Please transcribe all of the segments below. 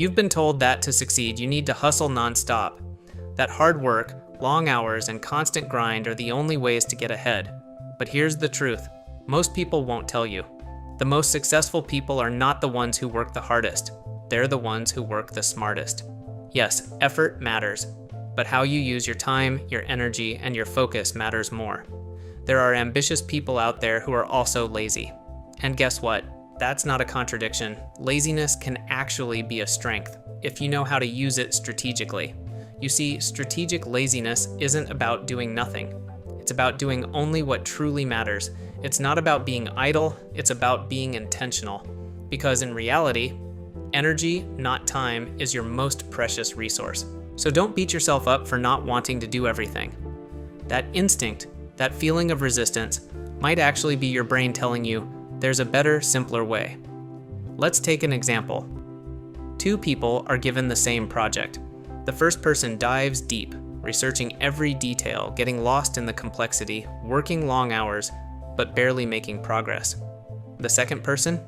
You've been told that to succeed, you need to hustle nonstop. That hard work, long hours, and constant grind are the only ways to get ahead. But here's the truth. Most people won't tell you. The most successful people are not the ones who work the hardest. They're the ones who work the smartest. Yes, effort matters, but how you use your time, your energy, and your focus matters more. There are ambitious people out there who are also lazy. And guess what? That's not a contradiction. Laziness can actually be a strength if you know how to use it strategically. You see, strategic laziness isn't about doing nothing. It's about doing only what truly matters. It's not about being idle, it's about being intentional. Because in reality, energy, not time, is your most precious resource. So don't beat yourself up for not wanting to do everything. That instinct, that feeling of resistance, might actually be your brain telling you, there's a better, simpler way. Let's take an example. Two people are given the same project. The first person dives deep, researching every detail, getting lost in the complexity, working long hours, but barely making progress. The second person?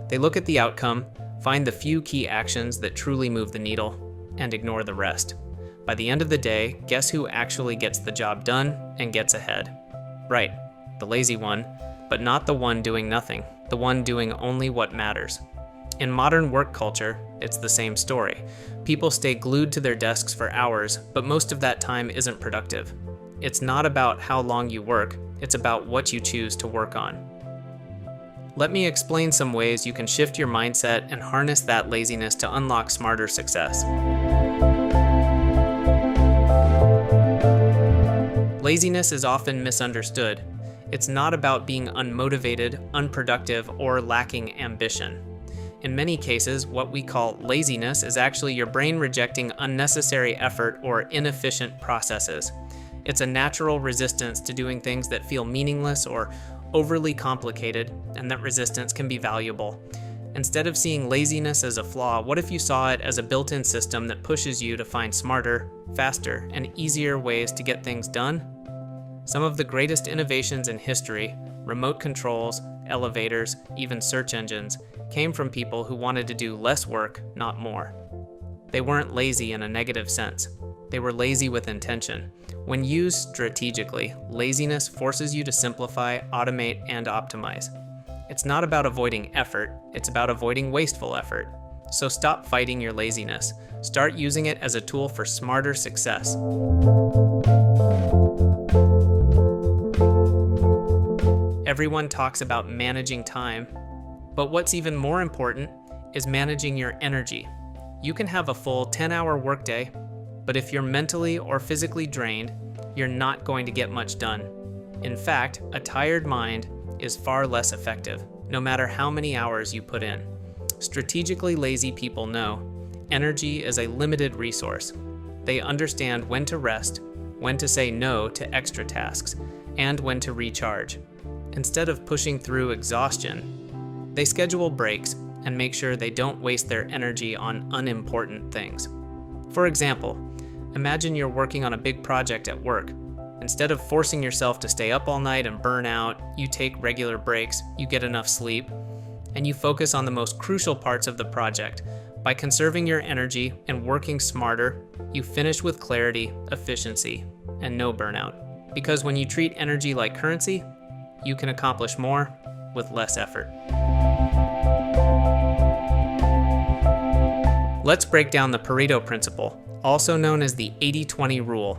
They look at the outcome, find the few key actions that truly move the needle, and ignore the rest. By the end of the day, guess who actually gets the job done and gets ahead? Right, the lazy one, but not the one doing nothing, the one doing only what matters. In modern work culture, it's the same story. People stay glued to their desks for hours, but most of that time isn't productive. It's not about how long you work, it's about what you choose to work on. Let me explain some ways you can shift your mindset and harness that laziness to unlock smarter success. Laziness is often misunderstood. It's not about being unmotivated, unproductive, or lacking ambition. In many cases, what we call laziness is actually your brain rejecting unnecessary effort or inefficient processes. It's a natural resistance to doing things that feel meaningless or overly complicated, and that resistance can be valuable. Instead of seeing laziness as a flaw, what if you saw it as a built-in system that pushes you to find smarter, faster, and easier ways to get things done? Some of the greatest innovations in history, remote controls, elevators, even search engines, came from people who wanted to do less work, not more. They weren't lazy in a negative sense. They were lazy with intention. When used strategically, laziness forces you to simplify, automate, and optimize. It's not about avoiding effort, it's about avoiding wasteful effort. So stop fighting your laziness. Start using it as a tool for smarter success. Everyone talks about managing time, but what's even more important is managing your energy. You can have a full 10-hour workday, but if you're mentally or physically drained, you're not going to get much done. In fact, a tired mind is far less effective, no matter how many hours you put in. Strategically lazy people know energy is a limited resource. They understand when to rest, when to say no to extra tasks, and when to recharge. Instead of pushing through exhaustion, they schedule breaks and make sure they don't waste their energy on unimportant things. For example, imagine you're working on a big project at work. Instead of forcing yourself to stay up all night and burn out, you take regular breaks, you get enough sleep, and you focus on the most crucial parts of the project. By conserving your energy and working smarter, you finish with clarity, efficiency, and no burnout. Because when you treat energy like currency, you can accomplish more with less effort. Let's break down the Pareto principle, also known as the 80-20 rule.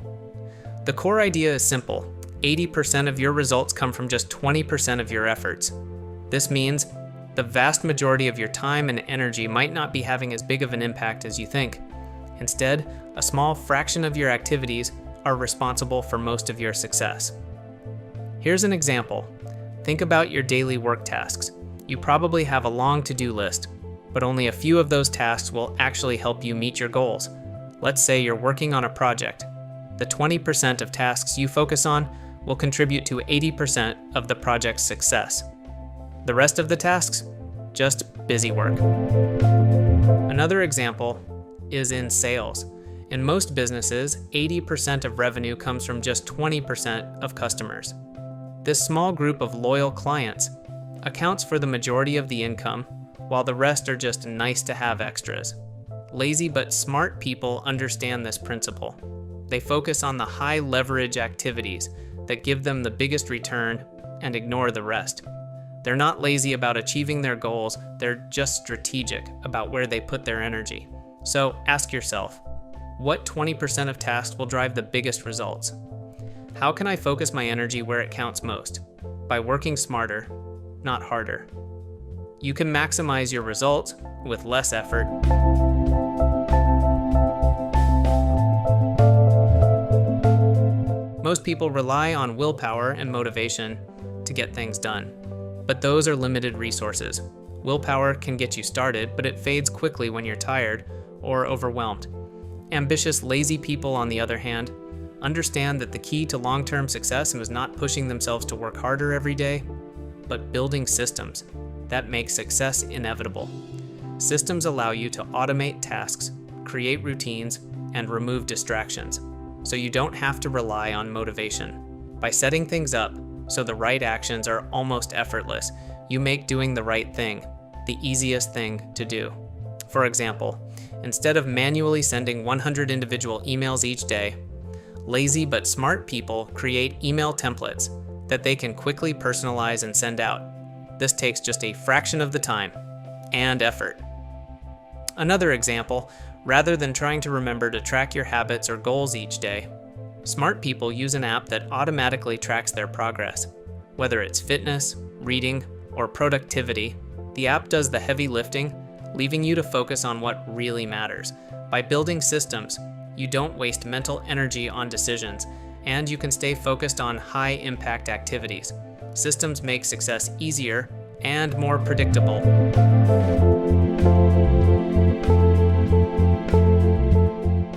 The core idea is simple. 80% of your results come from just 20% of your efforts. This means the vast majority of your time and energy might not be having as big of an impact as you think. Instead, a small fraction of your activities are responsible for most of your success. Here's an example. Think about your daily work tasks. You probably have a long to-do list, but only a few of those tasks will actually help you meet your goals. Let's say you're working on a project. The 20% of tasks you focus on will contribute to 80% of the project's success. The rest of the tasks? Just busy work. Another example is in sales. In most businesses, 80% of revenue comes from just 20% of customers. This small group of loyal clients accounts for the majority of the income, while the rest are just nice-to-have extras. Lazy but smart people understand this principle. They focus on the high leverage activities that give them the biggest return and ignore the rest. They're not lazy about achieving their goals, they're just strategic about where they put their energy. So ask yourself, what 20% of tasks will drive the biggest results? How can I focus my energy where it counts most? By working smarter, not harder. You can maximize your results with less effort. Most people rely on willpower and motivation to get things done, but those are limited resources. Willpower can get you started, but it fades quickly when you're tired or overwhelmed. Ambitious, lazy people, on the other hand, understand that the key to long-term success is not pushing themselves to work harder every day, but building systems that make success inevitable. Systems allow you to automate tasks, create routines, and remove distractions, so you don't have to rely on motivation. By setting things up so the right actions are almost effortless, you make doing the right thing the easiest thing to do. For example, instead of manually sending 100 individual emails each day, lazy but smart people create email templates that they can quickly personalize and send out. This takes just a fraction of the time and effort. Another example, rather than trying to remember to track your habits or goals each day, smart people use an app that automatically tracks their progress. Whether it's fitness, reading, or productivity, the app does the heavy lifting, leaving you to focus on what really matters. By building systems, you don't waste mental energy on decisions, and you can stay focused on high-impact activities. Systems make success easier and more predictable.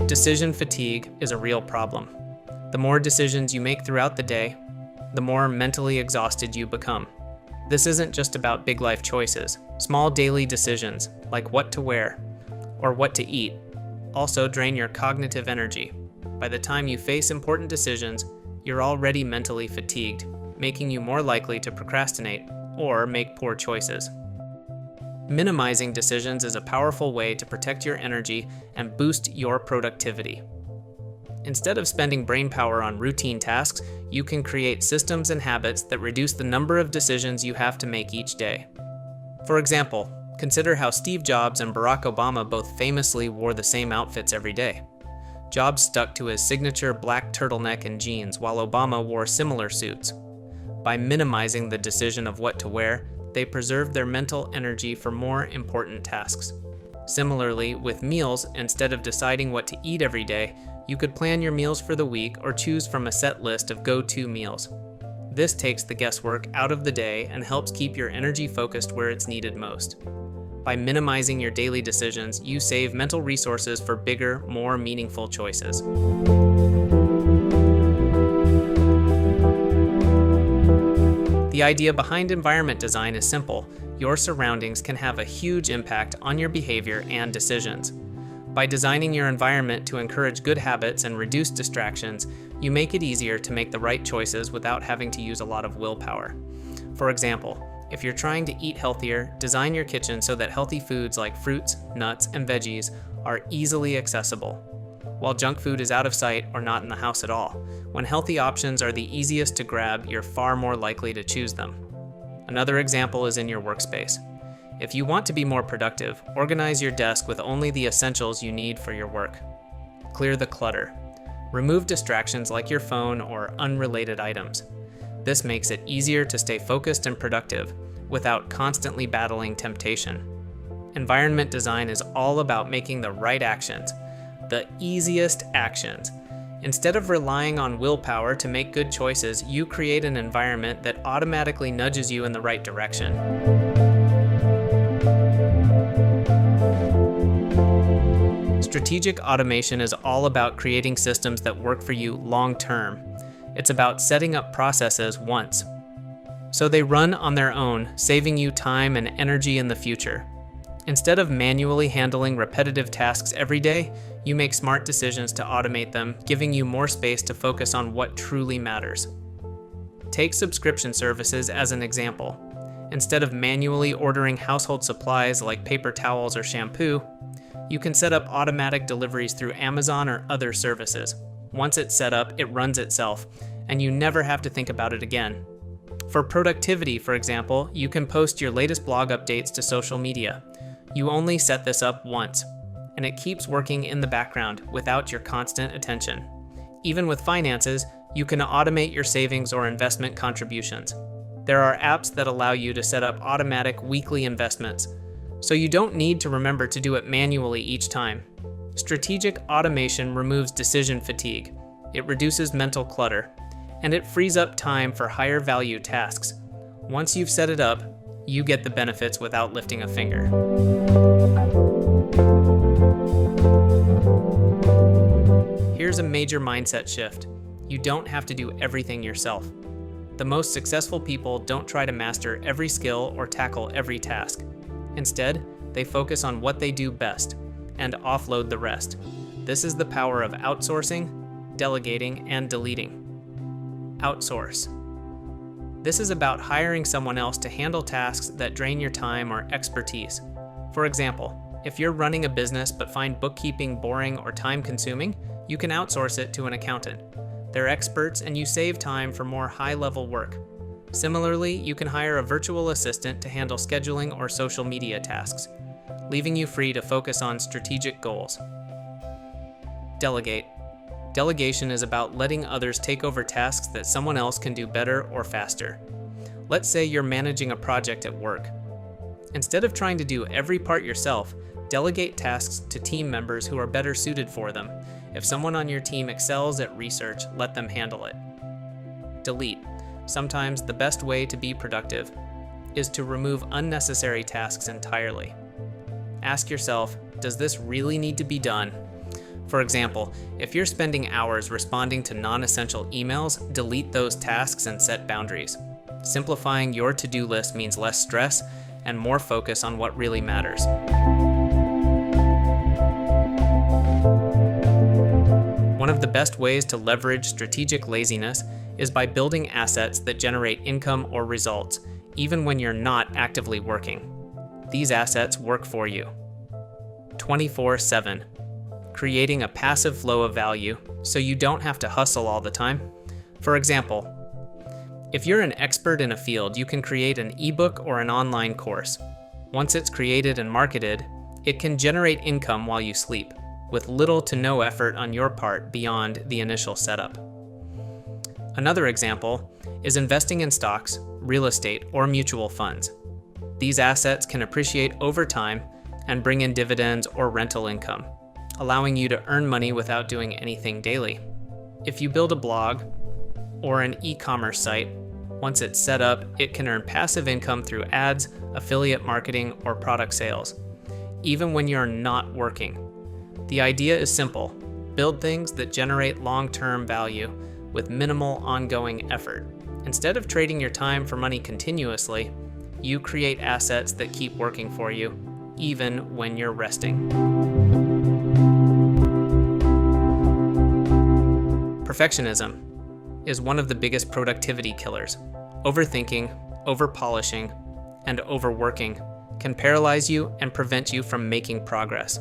Decision fatigue is a real problem. The more decisions you make throughout the day, the more mentally exhausted you become. This isn't just about big life choices. Small daily decisions, like what to wear or what to eat, also drain your cognitive energy. By the time you face important decisions, you're already mentally fatigued, making you more likely to procrastinate or make poor choices. Minimizing decisions is a powerful way to protect your energy and boost your productivity. Instead of spending brain power on routine tasks, you can create systems and habits that reduce the number of decisions you have to make each day. For example, consider how Steve Jobs and Barack Obama both famously wore the same outfits every day. Jobs stuck to his signature black turtleneck and jeans, while Obama wore similar suits. By minimizing the decision of what to wear, they preserved their mental energy for more important tasks. Similarly, with meals, instead of deciding what to eat every day, you could plan your meals for the week or choose from a set list of go-to meals. This takes the guesswork out of the day and helps keep your energy focused where it's needed most. By minimizing your daily decisions, you save mental resources for bigger, more meaningful choices. The idea behind environment design is simple. Your surroundings can have a huge impact on your behavior and decisions. By designing your environment to encourage good habits and reduce distractions, you make it easier to make the right choices without having to use a lot of willpower. For example, if you're trying to eat healthier, design your kitchen so that healthy foods like fruits, nuts, and veggies are easily accessible, while junk food is out of sight or not in the house at all. When healthy options are the easiest to grab, you're far more likely to choose them. Another example is in your workspace. If you want to be more productive, organize your desk with only the essentials you need for your work. Clear the clutter. Remove distractions like your phone or unrelated items. This makes it easier to stay focused and productive without constantly battling temptation. Environment design is all about making the right actions, the easiest actions. Instead of relying on willpower to make good choices, you create an environment that automatically nudges you in the right direction. Strategic automation is all about creating systems that work for you long term. It's about setting up processes once, so they run on their own, saving you time and energy in the future. Instead of manually handling repetitive tasks every day, you make smart decisions to automate them, giving you more space to focus on what truly matters. Take subscription services as an example. Instead of manually ordering household supplies like paper towels or shampoo, You can set up automatic deliveries through Amazon or other services. Once it's set up, it runs itself, and you never have to think about it again. For productivity, for example, you can post your latest blog updates to social media. You only set this up once, and it keeps working in the background without your constant attention. Even with finances, you can automate your savings or investment contributions. There are apps that allow you to set up automatic weekly investments, so you don't need to remember to do it manually each time. Strategic automation removes decision fatigue, it reduces mental clutter, and it frees up time for higher value tasks. Once you've set it up, you get the benefits without lifting a finger. Here's a major mindset shift. You don't have to do everything yourself. The most successful people don't try to master every skill or tackle every task. Instead, they focus on what they do best and offload the rest. This is the power of outsourcing, delegating, and deleting. Outsource. This is about hiring someone else to handle tasks that drain your time or expertise. For example, if you're running a business but find bookkeeping boring or time-consuming, you can outsource it to an accountant. They're experts and you save time for more high-level work. Similarly, you can hire a virtual assistant to handle scheduling or social media tasks, leaving you free to focus on strategic goals. Delegate. Delegation is about letting others take over tasks that someone else can do better or faster. Let's say you're managing a project at work. Instead of trying to do every part yourself, delegate tasks to team members who are better suited for them. If someone on your team excels at research, let them handle it. Delete. Sometimes the best way to be productive is to remove unnecessary tasks entirely. Ask yourself, does this really need to be done? For example, if you're spending hours responding to non-essential emails, delete those tasks and set boundaries. Simplifying your to-do list means less stress and more focus on what really matters. One of the best ways to leverage strategic laziness is by building assets that generate income or results, even when you're not actively working. These assets work for you. 24/7. Creating a passive flow of value so you don't have to hustle all the time. For example, if you're an expert in a field, you can create an ebook or an online course. Once it's created and marketed, it can generate income while you sleep, with little to no effort on your part beyond the initial setup. Another example is investing in stocks, real estate, or mutual funds. These assets can appreciate over time and bring in dividends or rental income, allowing you to earn money without doing anything daily. If you build a blog or an e-commerce site, once it's set up, it can earn passive income through ads, affiliate marketing, or product sales, even when you're not working. The idea is simple. Build things that generate long-term value with minimal ongoing effort. Instead of trading your time for money continuously, you create assets that keep working for you, even when you're resting. Perfectionism is one of the biggest productivity killers. Overthinking, overpolishing, and overworking can paralyze you and prevent you from making progress.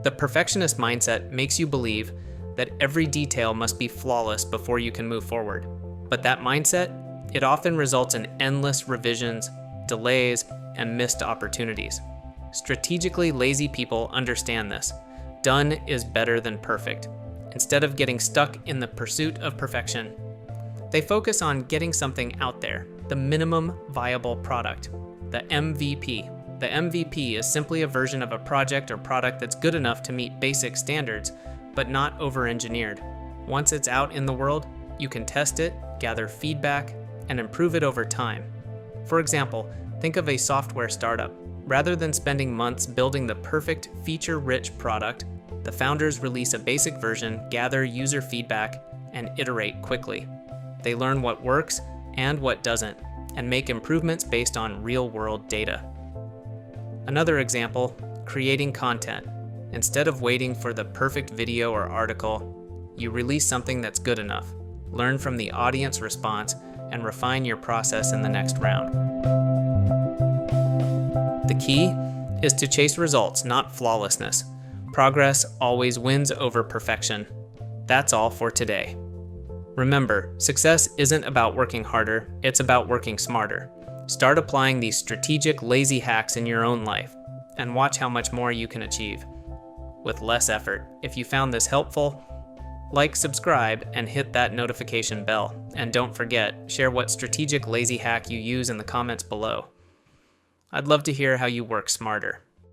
The perfectionist mindset makes you believe that every detail must be flawless before you can move forward. But that mindset, it often results in endless revisions, delays, and missed opportunities. Strategically lazy people understand this. Done is better than perfect. Instead of getting stuck in the pursuit of perfection, they focus on getting something out there, the minimum viable product, the MVP. The MVP is simply a version of a project or product that's good enough to meet basic standards, but not over-engineered. Once it's out in the world, you can test it, gather feedback, and improve it over time. For example, think of a software startup. Rather than spending months building the perfect feature-rich product, the founders release a basic version, gather user feedback, and iterate quickly. They learn what works and what doesn't, and make improvements based on real-world data. Another example, creating content. Instead of waiting for the perfect video or article, you release something that's good enough, learn from the audience response, and refine your process in the next round. The key is to chase results, not flawlessness. Progress always wins over perfection. That's all for today. Remember, success isn't about working harder, it's about working smarter. Start applying these strategic, lazy hacks in your own life, and watch how much more you can achieve with less effort. If you found this helpful, like, subscribe, and hit that notification bell. And don't forget, share what strategic lazy hack you use in the comments below. I'd love to hear how you work smarter.